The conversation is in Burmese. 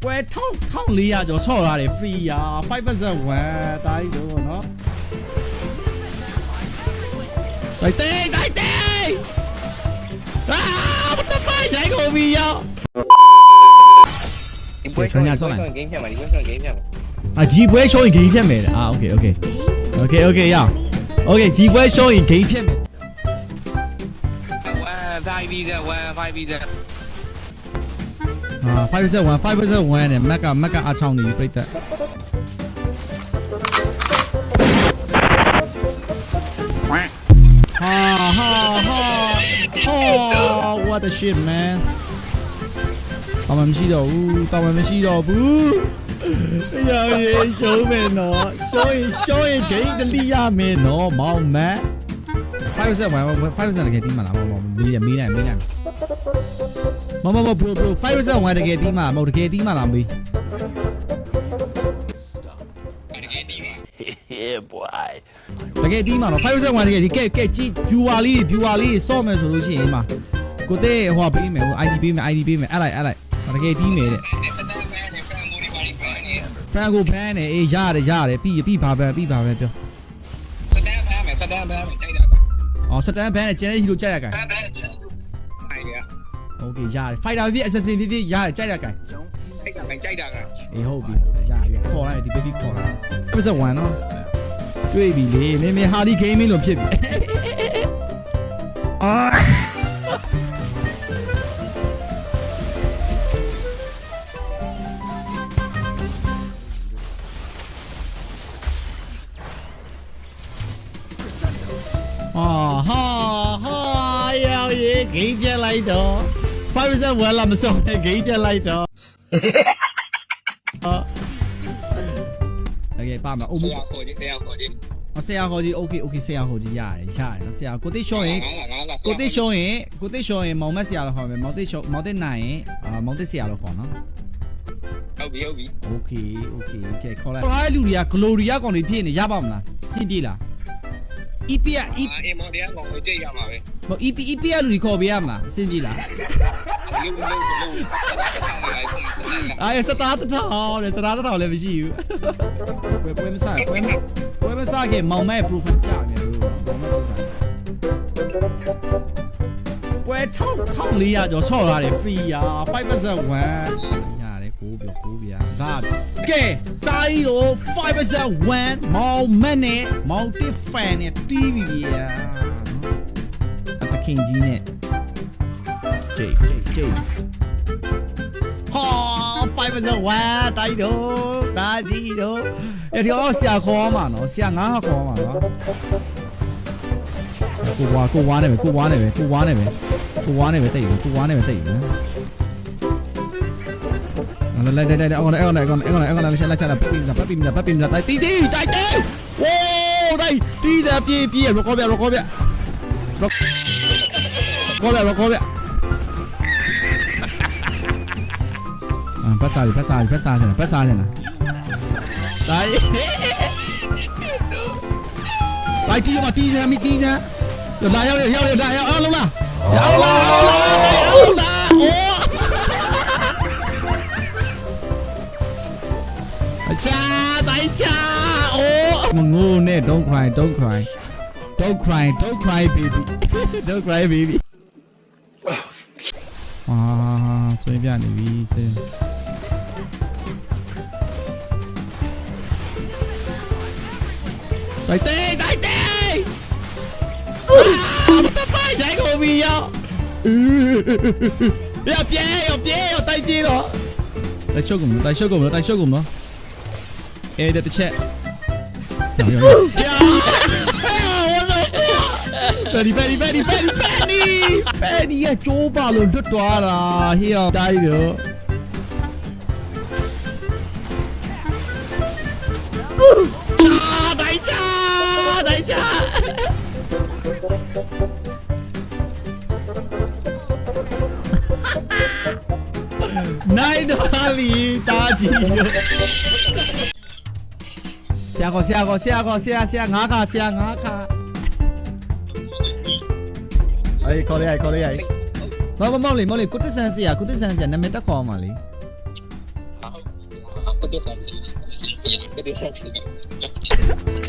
ပွဲ1400ကျော်ဆော့ရတယ် free ရာ 5% 1တိုင်းတော့နော်တိုက်အာ what the fuck ရိုက်ကုန်ပြီရောဒီပွဲရှုံးရင်ဂိမ်းဖြတ်မှာဒီပွဲရှုံးဂိမ်းဖြတ်မှာဒီပွဲရှုံးရင်ဂိမ်းဖြတ်မယ်အာ okayရโอเคဒီပွဲရှုံးရင်ဂိမ်းဖြတ်မယ်5 visa 5% 1နဲ့မက်ကအားချောင်းနေပြီပြိတ္တဟာ what the shit man တောင်းမရှိတော့ဘူးရောရှုံးမယ်နော်ရှုံးရင်ဂိမ်းတလိရမယ်နော်မောင်မန်5% တကယ်တီးမှာလားမေးနိုင်မ bro 5% 1တကယ်တီးမှာမဟုတ်တကယ်တီးမှာလားမေးboy တကယ်တီးမှာနော်5% 1တကယ်ဒီကဲကြည့် viewer လေးဆော့မယ်ဆိုလို့ရှိရင်မှာကိုတဲ့ဟိုပေးမယ်ဟို ID ပေးမယ်အဲ့လိုက်တကယ်တီးမယ်တဲ့ fan ကို ban နေအေးရတယ်ပြီးဘာပဲပြောစတန်ဖမ်းမယ်ကြိုက်တာအော်စတန် ban နဲ့ကျန်တဲ့ဟီလိုကြိုက်ရကန်โอเคရတယ် fighter ဖြစ် assassin ဖြစ်ရတယ်ကြိုက်ရကန်ကြိုက်တာကအေးဟုတ်ပြီရခေါ်လိုက်ဒီ baby ခေါ်လိုက်5% နော်တွေ့ပြီလေမင်းဟာဒီ gaming လို့ဖြစ်ပြီဂိမ်းပြလိုက်တော့5% ဝယ်လာမစောနဲ့ဂိမ်းပြလိုက်တော့โอเคပါမအိုးဆရာခေါ်ကြည့်ဆရာခေါ်ကြည့်โอเคဆရာခေါ်ကြည့်ရတယ်နော်ဆရာကိုတိရှောရင်မောင်မက်ဆရာလို့ခေါ်မယ်မောင်တိနိုင်ရင်မောင်တိဆရာလို့ခေါ်နော်ဟုတ်ပြီโอเคကဲခေါ်လိုက်ဘာလူတွေက gloria ကောင်တွေဖြစ်နေရပါမလားစင်ပြေလားEP မော်ဒီယာကောင်ကိုကြည့်ရမှာပဲမ EP လူတွေခေါ်ပေးရမလားအဆင်ပြေလားစတားတထောင်လည်းမရှိဘူးပွဲမစားခင်မောင်မဲ proof ပြမယ်လို့ပွဲ1400ကျော်ဆော့ရတယ် free ရာ 5% 1ရတယ်ကိုပြဒါကဲတိုင်းတော့ 5% 1မောင်မဲနဲ့မောင်တစ် fan နဲ့ TV ရာတခင်ကြီးနဲ့ဂျေဟာ 5% 1တိုင်းတော့ဒါကြီးတော့အဲ့ဒီဆရာခေါ်မှာနော်ဆရာငါးခေါ်မှာနော်ကိုဝါနေပဲတိတ်နော်来，我来，先来来，别拼了，来，弟，哇，来，弟的别，落高边，不杀去了，来，弟嘛，有来，要了，家哦，我呢 don't cry baby 啊随便你是来我的白菜狗皮呀要别带劲了带小狗吗哎，这切！呀！我老婆，你呀，酒吧都乱多啦，嘿呀，加油！大家！奈哪里大吉哟！下個，牙卡。哎，考慮。冇，你，嗰啲聲事啊，那咩得講嘛你？ ဟုတ်ကဲ့ဆက်စီကဲ့ဆက်စီ